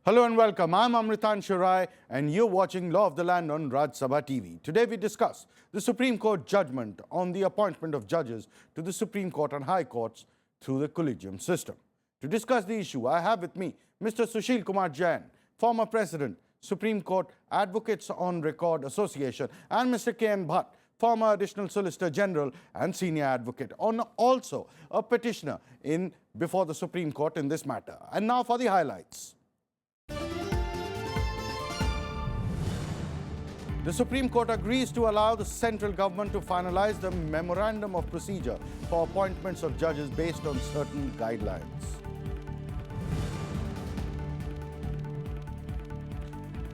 Hello and welcome. I'm Amritanshu Rai and you're watching Law of the Land on Raj Sabha TV. Today we discuss the Supreme Court judgment on the appointment of judges to the Supreme Court and High Courts through the Collegium system. To discuss the issue, I have with me Mr. Sushil Kumar Jain, former President, Supreme Court Advocates on Record Association, and Mr. K.N. Bhat, former Additional Solicitor General and Senior Advocate, and also a petitioner before the Supreme Court in this matter. And now for the highlights. The Supreme Court agrees to allow the central government to finalise the Memorandum of Procedure for appointments of judges based on certain guidelines.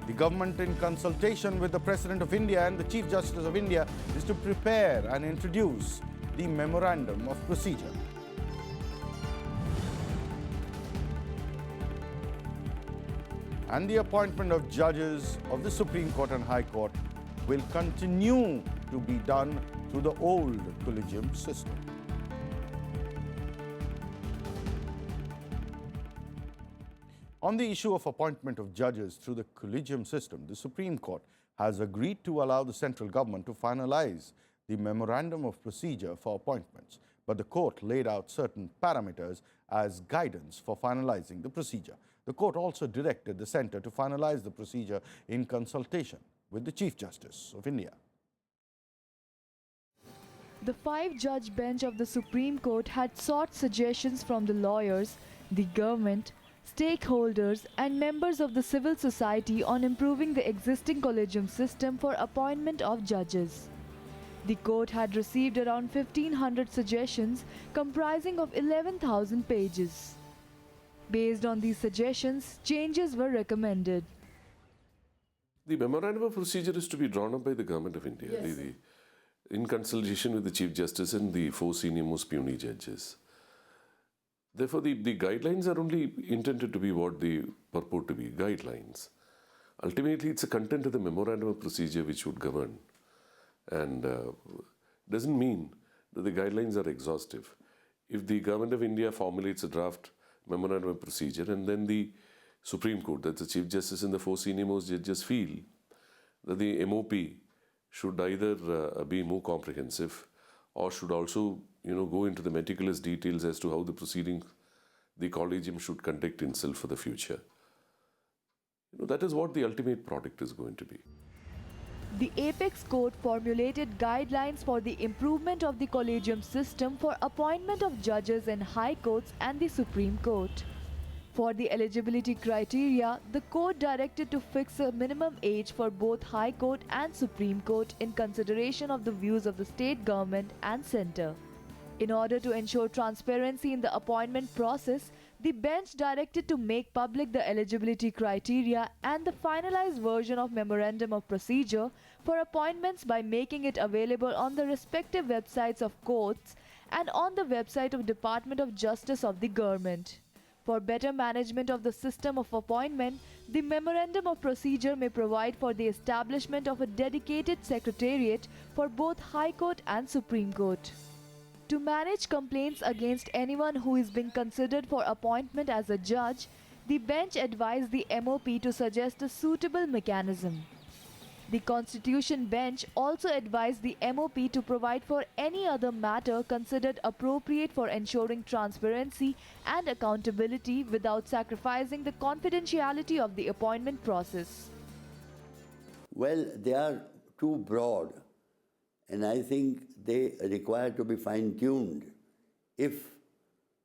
The government, in consultation with the President of India and the Chief Justice of India, is to prepare and introduce the Memorandum of Procedure. And the appointment of judges of the Supreme Court and High Court will continue to be done through the old Collegium system. On the issue of appointment of judges through the Collegium system, the Supreme Court has agreed to allow the central government to finalise the Memorandum of Procedure for appointments, but the court laid out certain parameters as guidance for finalising the procedure. The court also directed the centre to finalise the procedure in consultation with the Chief Justice of India. The five-judge bench of the Supreme Court had sought suggestions from the lawyers, the government, stakeholders and members of the civil society on improving the existing Collegium system for appointment of judges. The court had received around 1,500 suggestions comprising of 11,000 pages. Based on these suggestions, changes were recommended. The Memorandum of Procedure is to be drawn up by the Government of India, Yes. in consultation with the Chief Justice and the four senior most puisne judges. Therefore, the guidelines are only intended to be what they purport to be, guidelines. Ultimately, it's the content of the Memorandum of Procedure which would govern, and doesn't mean that the guidelines are exhaustive. If the Government of India formulates a draft Memorandum of Procedure and then the Supreme Court, that's the Chief Justice and the four senior most judges, feel that the MOP should either be more comprehensive or should also go into the meticulous details as to how the proceedings, the Collegium should conduct itself for the future. That is what the ultimate product is going to be. The Apex Court formulated guidelines for the improvement of the Collegium system for appointment of judges in High Courts and the Supreme Court. For the eligibility criteria, the court directed to fix a minimum age for both High Court and Supreme Court in consideration of the views of the state government and centre. In order to ensure transparency in the appointment process, the bench directed to make public the eligibility criteria and the finalised version of Memorandum of Procedure for appointments by making it available on the respective websites of courts and on the website of Department of Justice of the government. For better management of the system of appointment, the Memorandum of Procedure may provide for the establishment of a dedicated secretariat for both High Court and Supreme Court. To manage complaints against anyone who is being considered for appointment as a judge, the bench advised the MOP to suggest a suitable mechanism. The Constitution Bench also advised the MOP to provide for any other matter considered appropriate for ensuring transparency and accountability without sacrificing the confidentiality of the appointment process. Well, they are too broad, and I think they require to be fine-tuned if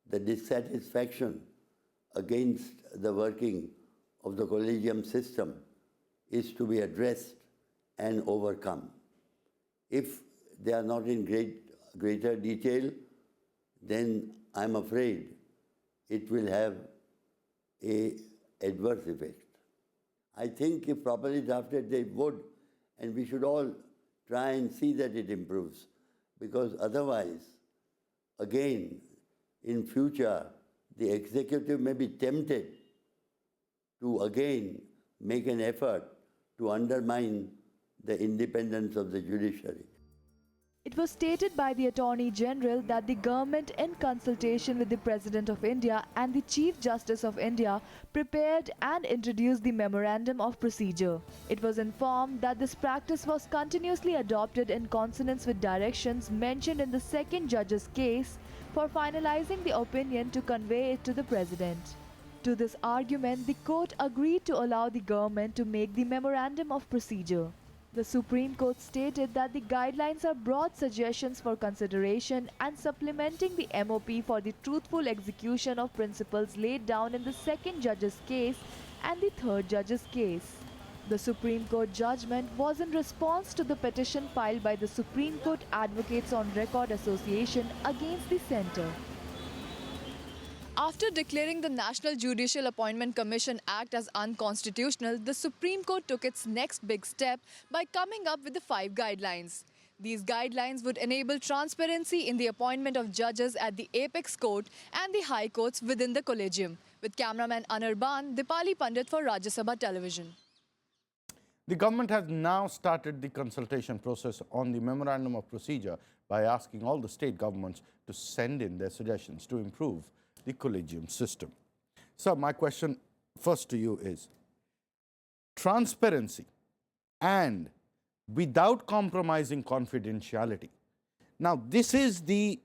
the dissatisfaction against the working of the Collegium system is to be addressed and overcome. If they are not in greater detail, then I'm afraid it will have an adverse effect. I think if properly drafted, they would, and we should all try and see that it improves, because otherwise, again, in future, the executive may be tempted to again make an effort to undermine the independence of the judiciary. It was stated by the Attorney General that the government, in consultation with the President of India and the Chief Justice of India, prepared and introduced the Memorandum of Procedure. It was informed that this practice was continuously adopted in consonance with directions mentioned in the second judge's case for finalizing the opinion to convey it to the President. To this argument, the court agreed to allow the government to make the Memorandum of Procedure. The Supreme Court stated that the guidelines are broad suggestions for consideration and supplementing the MOP for the truthful execution of principles laid down in the second judge's case and the third judge's case. The Supreme Court judgment was in response to the petition filed by the Supreme Court Advocates on Record Association against the Centre. After declaring the National Judicial Appointment Commission Act as unconstitutional, the Supreme Court took its next big step by coming up with the 5 guidelines. These guidelines would enable transparency in the appointment of judges at the apex court and the high courts within the Collegium. With cameraman Anirban, Dipali Pandit for Rajya Sabha Television. The government has now started the consultation process on the Memorandum of Procedure by asking all the state governments to send in their suggestions to improve the Collegium system. So my question first to you is, transparency and without compromising confidentiality. Now this is the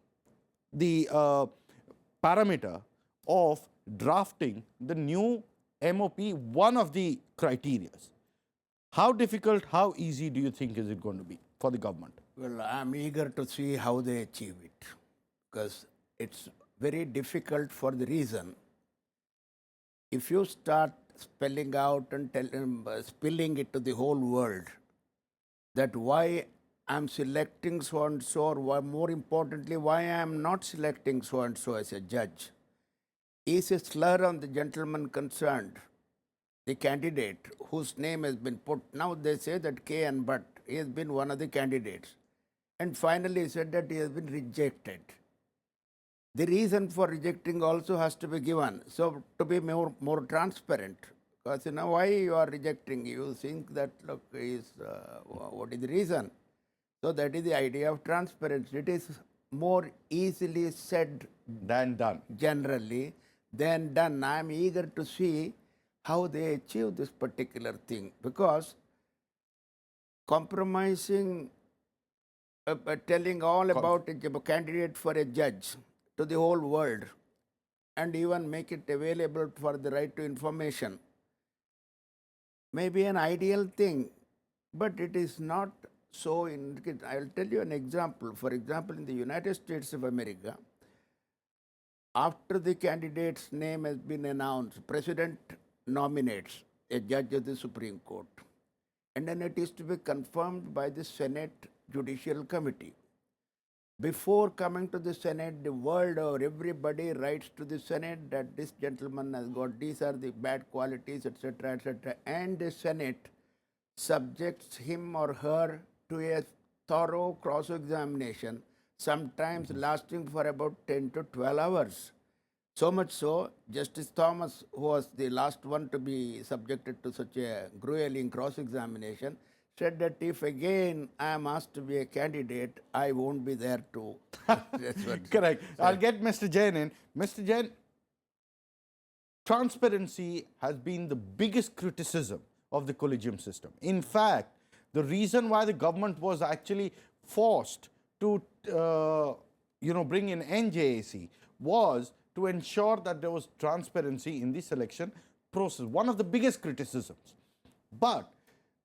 parameter of drafting the new MOP, one of the criteria. How difficult, how easy do you think is it going to be for the government? Well, I'm eager to see how they achieve it, because it's very difficult for the reason, if you start spelling out and spilling it to the whole world, that why I'm selecting so and so, or why, more importantly, why I'm not selecting so and so as a judge, is a slur on the gentleman concerned, the candidate whose name has been put. Now they say that K and Bhat, he has been one of the candidates, and finally said that he has been rejected. The reason for rejecting also has to be given, so to be more transparent. Because why you are rejecting? You think that look is what is the reason? So that is the idea of transparency. It is more easily said Than done. generally than done. I am eager to see how they achieve this particular thing, because compromising, telling all about a candidate for a judge to the whole world and even make it available for the right to information may be an ideal thing, but it is not so. I will tell you an example. For example, in the United States of America, after the candidate's name has been announced, President nominates a judge of the Supreme Court, and then it is to be confirmed by the Senate Judicial Committee. Before coming to the Senate, the world or everybody writes to the Senate that this gentleman has got, these are the bad qualities, etc., and the Senate subjects him or her to a thorough cross-examination, sometimes lasting for about 10 to 12 hours. So much so, Justice Thomas, who was the last one to be subjected to such a grueling cross-examination, said that if again I am asked to be a candidate, I won't be there to. Correct. I'll get Mr. Jain in. Mr. Jain, transparency has been the biggest criticism of the Collegium system. In fact, the reason why the government was actually forced to bring in NJAC was to ensure that there was transparency in the selection process. One of the biggest criticisms. But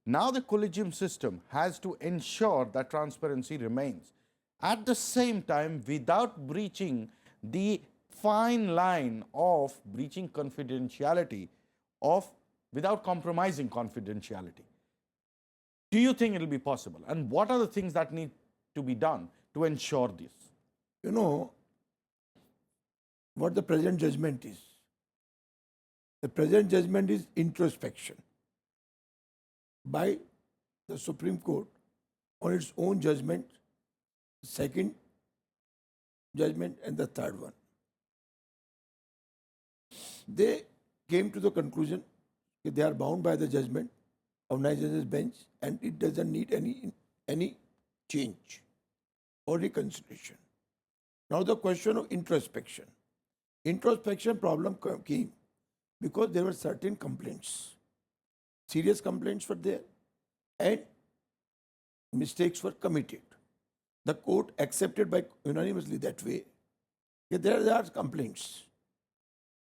now the Collegium system has to ensure that transparency remains. At the same time, without breaching the fine line of breaching confidentiality, without compromising confidentiality. Do you think it will be possible? And what are the things that need to be done to ensure this? You know what the present judgment is? The present judgment is introspection by the Supreme Court on its own judgment, second judgment and the third one. They came to the conclusion that they are bound by the judgment of 9 judges bench and it doesn't need any change. or reconciliation. Now the question of introspection. Introspection problem came because there were certain complaints. Serious complaints were there and mistakes were committed. The court accepted by unanimously that way. There are complaints.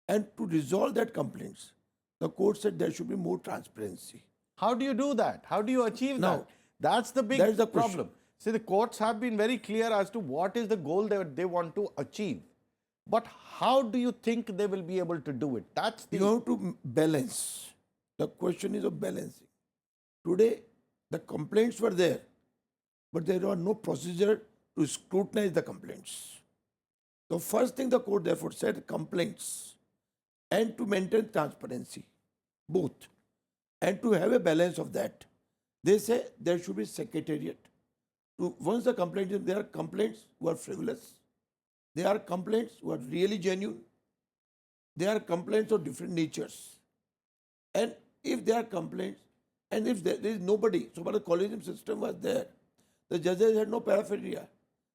And to resolve that complaints, the court said there should be more transparency. How do you do that? How do you achieve Now, that? That's the big that is the question. problem. See, the courts have been very clear as to what is the goal that they want to achieve. But how do you think they will be able to do it? That's the... You have to balance. The question is of balancing. Today, the complaints were there, but there was no procedure to scrutinize the complaints. The first thing the court therefore said, complaints, and to maintain transparency, both, and to have a balance of that. They say there should be secretariat. Once the complaint is, there are complaints who are frivolous, there are complaints who are really genuine, there are complaints of different natures. And if there are complaints, and if there is nobody, so but the collegium system was there, the judges had no paraphernalia,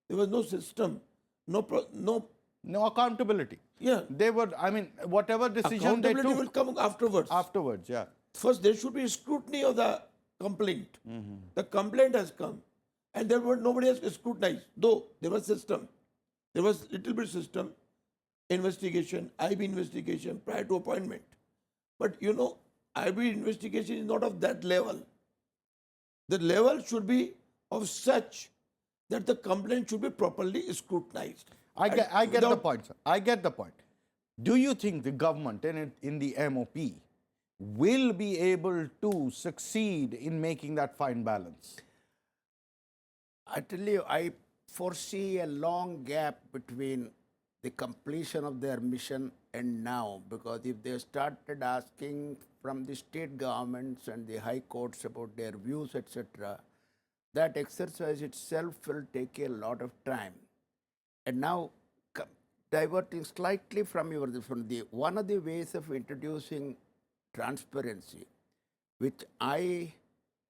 there was no system, No accountability. Yeah. They were, I mean, whatever decision they Accountability will took... come afterwards. Afterwards, yeah. First, there should be scrutiny of the complaint. The complaint has come, and there were nobody has scrutinized. Though there was system, there was little bit system, investigation, IB investigation prior to appointment. But you know, IB investigation is not of that level. The level should be of such that the complaint should be properly scrutinized. I get the point, sir. I get the point. Do you think the government in the MOP will be able to succeed in making that fine balance? I tell you, I foresee a long gap between the completion of their mission and now, because if they started asking from the state governments and the high courts about their views, etc., that exercise itself will take a lot of time. And now, diverting slightly from one of the ways of introducing transparency, which I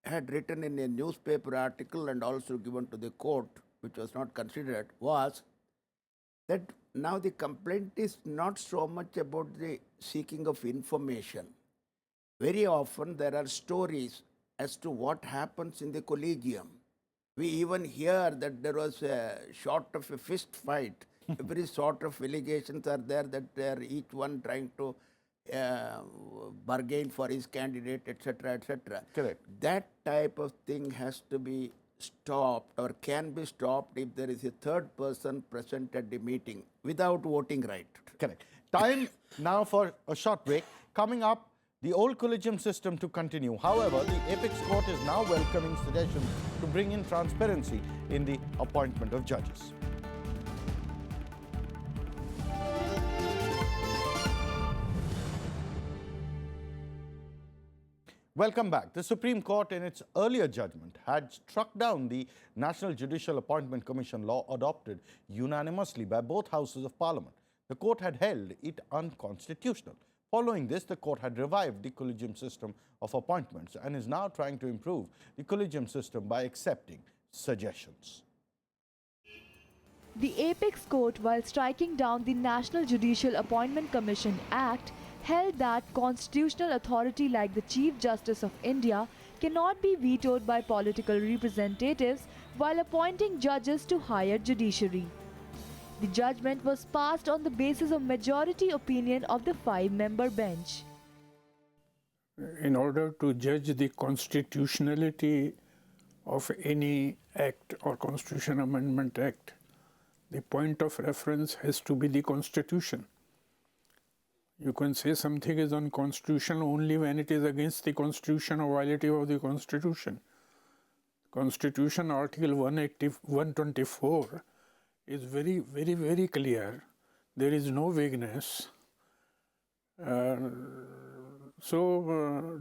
had written in a newspaper article and also given to the court, which was not considered, was that now the complaint is not so much about the seeking of information. Very often there are stories as to what happens in the Collegium. We even hear that there was a short of a fist fight. Every sort of allegations are there that they are each one trying to bargain for his candidate, etc., etc. Correct. That type of thing has to be stopped or can be stopped if there is a third person present at the meeting without voting right. Correct. Time now for a short break. Coming up, the old Collegium system to continue. However, the Apex Court is now welcoming suggestions to bring in transparency in the appointment of judges. Welcome back. The Supreme Court, in its earlier judgment, had struck down the National Judicial Appointment Commission law adopted unanimously by both houses of Parliament. The court had held it unconstitutional. Following this, the court had revived the Collegium system of appointments and is now trying to improve the Collegium system by accepting suggestions. The Apex Court, while striking down the National Judicial Appointment Commission Act, held that constitutional authority like the Chief Justice of India cannot be vetoed by political representatives while appointing judges to higher judiciary. The judgment was passed on the basis of majority opinion of the 5-member bench. In order to judge the constitutionality of any act or Constitution Amendment Act, the point of reference has to be the Constitution. You can say something is unconstitutional only when it is against the Constitution or violative of the Constitution. Constitution Article 124 is very clear. There is no vagueness.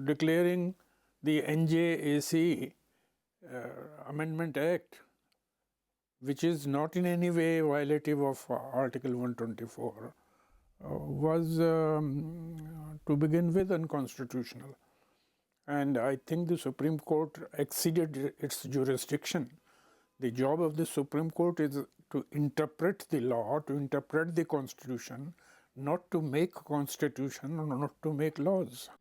Declaring the NJAC Amendment Act, which is not in any way violative of Article 124, was to begin with unconstitutional. And I think the Supreme Court exceeded its jurisdiction. The job of the Supreme Court is to interpret the law, to interpret the Constitution, not to make Constitution or not to make laws.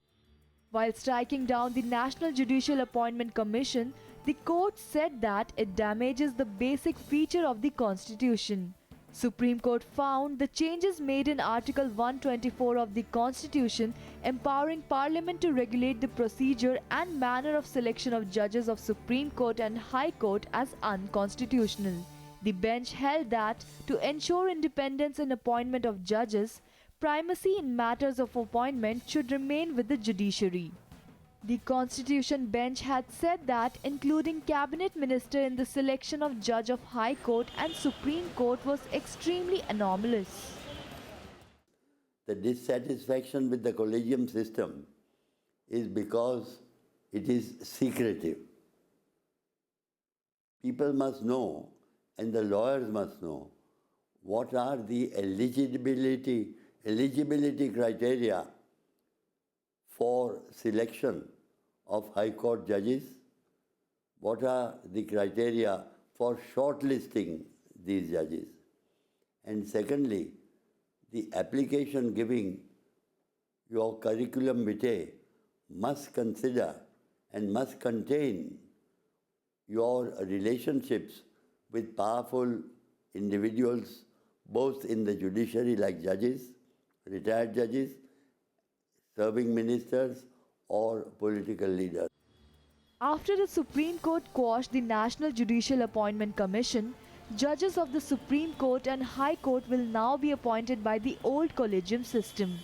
While striking down the National Judicial Appointment Commission, the court said that it damages the basic feature of the Constitution. Supreme Court found the changes made in Article 124 of the Constitution empowering Parliament to regulate the procedure and manner of selection of judges of Supreme Court and High Court as unconstitutional. The bench held that to ensure independence in appointment of judges, primacy in matters of appointment should remain with the judiciary. The Constitution bench had said that including cabinet minister in the selection of judge of High Court and Supreme Court was extremely anomalous. The dissatisfaction with the Collegium system is because it is secretive. People must know, and the lawyers must know, what are the eligibility criteria for selection of High Court judges, what are the criteria for shortlisting these judges, and secondly, the application giving your curriculum vitae must consider and must contain your relationships with powerful individuals, both in the judiciary like judges, retired judges, serving ministers or political leaders. After the Supreme Court quashed the National Judicial Appointment Commission, judges of the Supreme Court and High Court will now be appointed by the old Collegium system.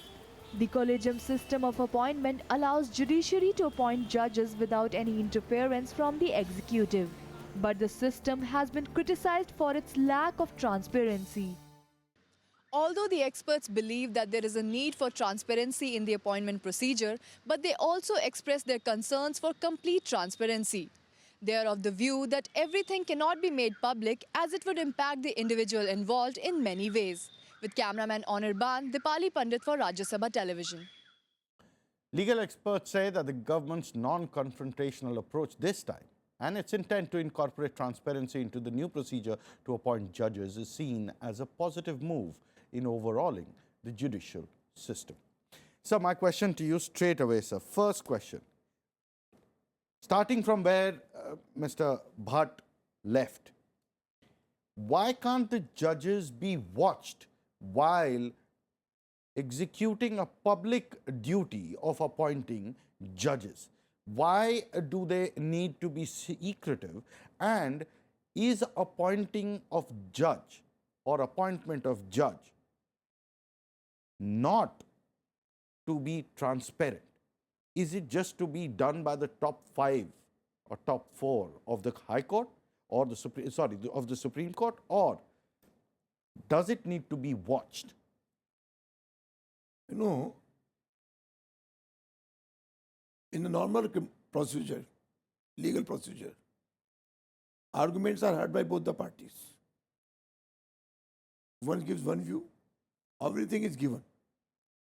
The Collegium system of appointment allows judiciary to appoint judges without any interference from the executive. But the system has been criticized for its lack of transparency. Although the experts believe that there is a need for transparency in the appointment procedure, but they also express their concerns for complete transparency. They are of the view that everything cannot be made public as it would impact the individual involved in many ways. With cameraman Anirban, Dipali Pandit for Rajya Sabha Television. Legal experts say that the government's non-confrontational approach this time and its intent to incorporate transparency into the new procedure to appoint judges is seen as a positive move in overhauling the judicial system. So my question to you straight away, sir. First question. Starting from where Mr. Bhat left, why can't the judges be watched while executing a public duty of appointing judges? Why do they need to be secretive? And is appointing of judge or appointment of judge not to be transparent? Is it just to be done by the top 5 or top 4 of the High Court or the Supreme Court, or does it need to be watched? You know, in the normal procedure, legal procedure, arguments are heard by both the parties. One gives one view, everything is given.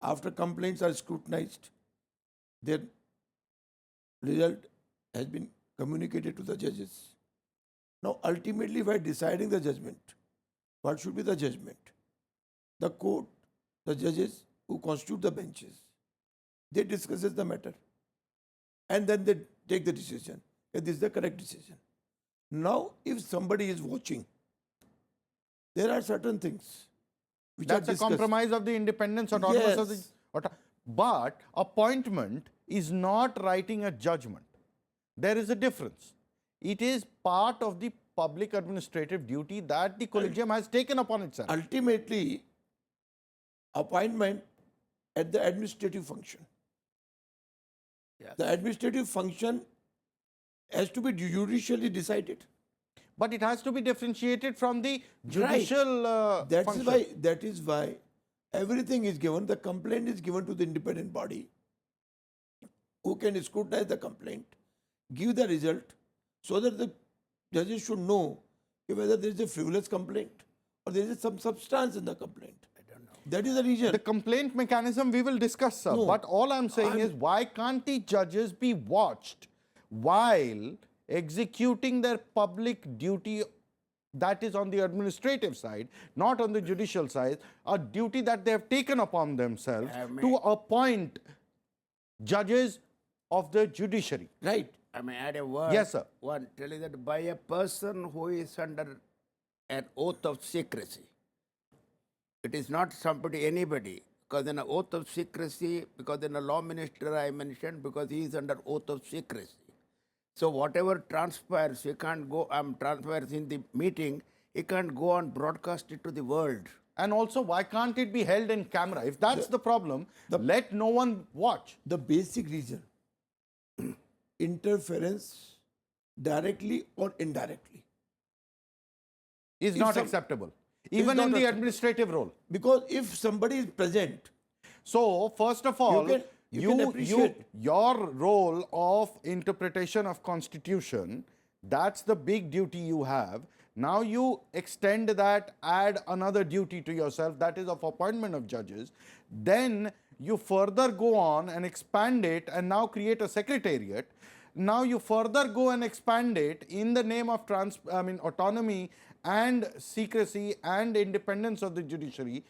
After complaints are scrutinized, their result has been communicated to the judges. Now, ultimately, by deciding the judgment, what should be the judgment? The court, the judges who constitute the benches, they discuss the matter. And then they take the decision. This is the correct decision. Now, if somebody is watching, there are certain things which That's are a discussed. compromise of the independence, autonomous of the... Yes. But appointment is not writing a judgment. There is a difference. It is part of the public administrative duty that the Collegium has taken upon itself. Ultimately, appointment at the administrative function. Yes. The administrative function has to be judicially decided. But it has to be differentiated from the judicial function. That is why everything is given. The complaint is given to the independent body who can scrutinize the complaint, give the result, so that the judges should know whether there is a frivolous complaint or there is some substance in the complaint. I don't know. That is the reason. The complaint mechanism we will discuss, sir. No. But all I'm saying is, why can't the judges be watched while executing their public duty that is on the administrative side, not on the judicial side, a duty that they have taken upon themselves to appoint judges of the judiciary. Right. I may add a word. Yes, sir. One, telling that by a person who is under an oath of secrecy. It is not somebody, anybody. Because in an oath of secrecy, because in a law minister I mentioned, because he is under oath of secrecy. So whatever transpires, he can't go, transpires in the meeting, he can't go and broadcast it to the world. And also, why can't it be held in camera? If that's the problem, let no one watch. The basic reason, interference directly or indirectly. Is not acceptable. Even in the administrative role. Because if somebody is present, so first of all, you can appreciate. your role of interpretation of constitution, that's the big duty you have. Now you extend that, add another duty to yourself, that is of appointment of judges. Then you further go on and expand it and now create a secretariat. Now you further go and expand it in the name of autonomy and secrecy and independence of the judiciary.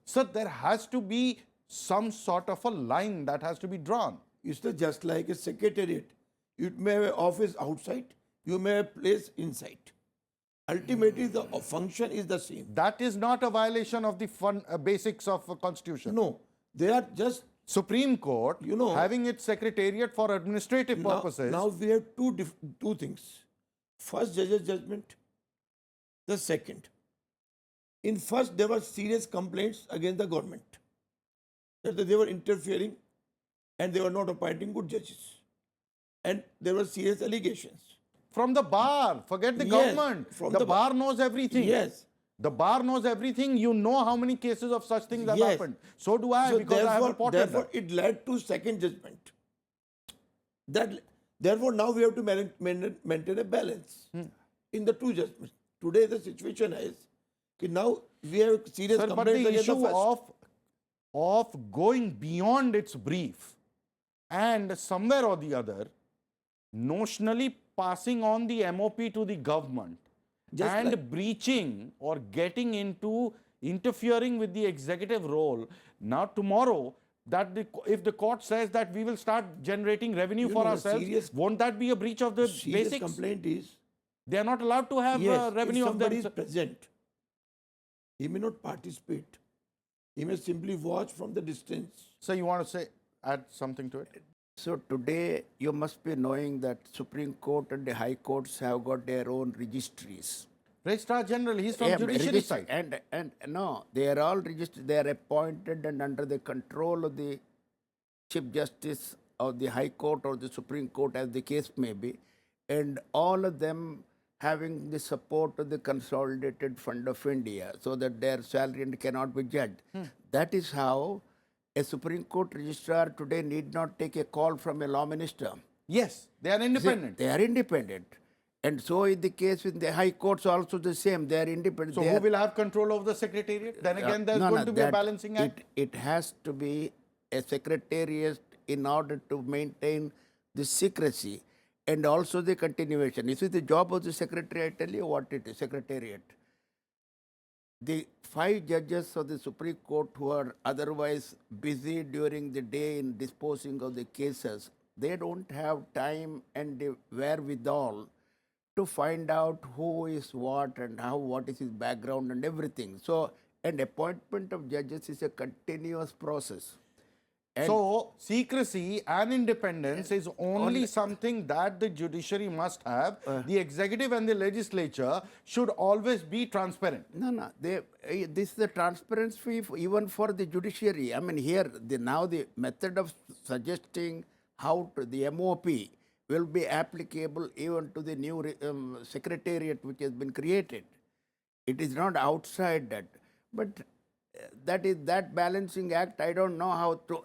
So there has to be some sort of a line that has to be drawn. it's just like a secretariat. You may have an office outside, you may have a place inside. Ultimately, the function is the same. That is not a violation of the basics of a constitution. No, they are just Supreme Court, having its secretariat for administrative purposes. Now we have two things. First, judge's judgment. The second. In first, there were serious complaints against the government that they were interfering and they were not appointing good judges. And there were serious allegations. From the bar, forget the government. The bar knows everything. Yes. The bar knows everything. You know how many cases of such things have happened. So do I, because I have reported therefore it led to second judgment. Therefore, now we have to maintain a balance in the two judgments. Today, the situation is that now we have serious Sir, but complaints the against the issue first. of going beyond its brief and somewhere or the other, notionally passing on the MOP to the government and breaching or getting into interfering with the executive role. Now tomorrow, if the court says that we will start generating revenue for ourselves, won't that be a breach of the serious basics? Complaint is they are not allowed to have revenue if of them. somebody is present, he may not participate. He may simply watch from the distance. So you want to add something to it? So today you must be knowing that Supreme Court and the High Courts have got their own registries. Registrar General, he's from judiciary side. And no, they are all registered. They are appointed and under the control of the Chief Justice of the High Court or the Supreme Court, as the case may be, and all of them having the support of the Consolidated Fund of India, so that their salary cannot be judged. That is how a Supreme Court registrar today need not take a call from a law minister. Yes, they are independent. They are independent. And so is the case with the High Courts also the same. They are independent. So who will have control over the secretariat? Then again, there's going to be a balancing act. It has to be a secretariat in order to maintain the secrecy and also the continuation. This is the job of the secretary. I tell you what it is, secretariat. The 5 judges of the Supreme Court who are otherwise busy during the day in disposing of the cases, they don't have time and the wherewithal to find out who is what and what is his background and everything. So, an appointment of judges is a continuous process. And so, secrecy and independence is only something that the judiciary must have. The executive and the legislature should always be transparent. No. This is the transparency even for the judiciary. I mean, here, now the method of suggesting how the MOP will be applicable even to the new secretariat which has been created. It is not outside that. But that balancing act, I don't know how to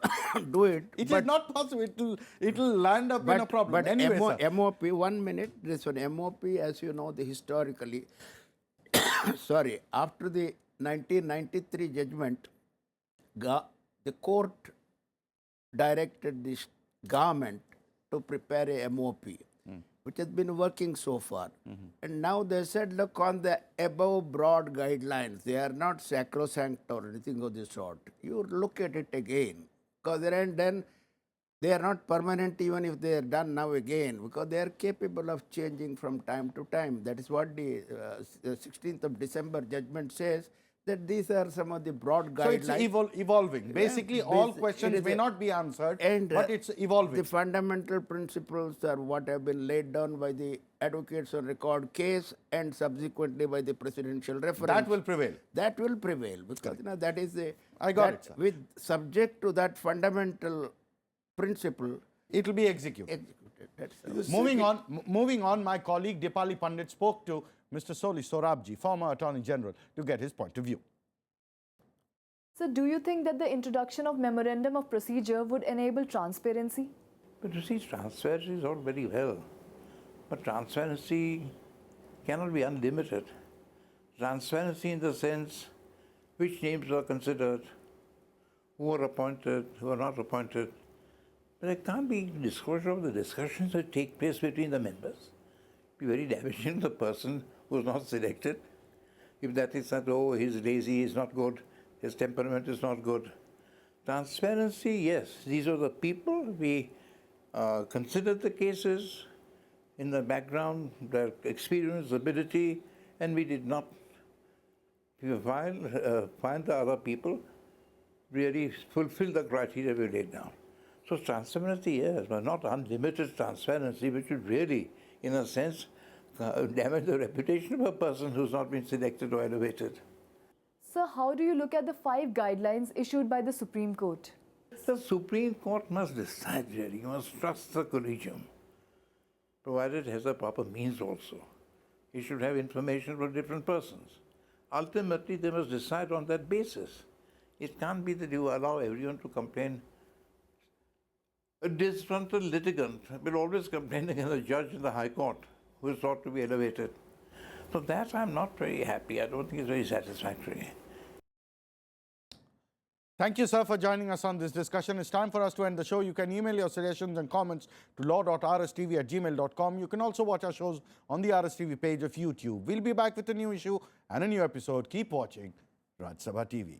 do it. It is not possible. It will land up in a problem. But anyway, MOP, 1 minute, this one MOP, as you know, historically, sorry, after the 1993 judgment, the court directed the government to prepare a MOP, which has been working so far. And now they said, look, on the above broad guidelines, they are not sacrosanct or anything of the sort. You look at it again, because then they are not permanent even if they are done now again, because they are capable of changing from time to time. That is what the 16th of December judgment says, that these are some of the broad guidelines. So it's evolving. Basically, all questions may not be answered, but it's evolving. The fundamental principles are what have been laid down by the advocates on record case and subsequently by the presidential reference. That will prevail. That will prevail, because that is the... I got it, sir. With subject to that fundamental principle, it will be executed. Moving on, my colleague Dipali Pandit spoke to Mr. Soli Sorabjee, former Attorney General, to get his point of view. So do you think that the introduction of Memorandum of Procedure would enable transparency? But you see, transparency is all very well, but transparency cannot be unlimited. Transparency in the sense which names are considered, who are appointed, who are not appointed. But there can't be disclosure of the discussions that take place between the members. It would be very damaging to the person who is not selected. If that is that, oh, he's lazy, he's not good, his temperament is not good. Transparency, yes, these are the people. We considered the cases in the background, their experience, ability, and we did not find the other people really fulfill the criteria we laid down. So transparency, yes, but not unlimited transparency, which would really, in a sense, damage the reputation of a person who's not been selected or elevated. Sir, how do you look at the 5 guidelines issued by the Supreme Court? The Supreme Court must decide really. You must trust the Collegium, provided it has the proper means also. It should have information from different persons. Ultimately, they must decide on that basis. It can't be that you allow everyone to complain. A disgruntled litigant will always complain against a judge in the High Court who is thought to be elevated. So that I'm not very happy. I don't think it's very satisfactory. Thank you, sir, for joining us on this discussion. It's time for us to end the show. You can email your suggestions and comments to law.rstv@gmail.com. You can also watch our shows on the RSTV page of YouTube. We'll be back with a new issue and a new episode. Keep watching Raj Sabha TV.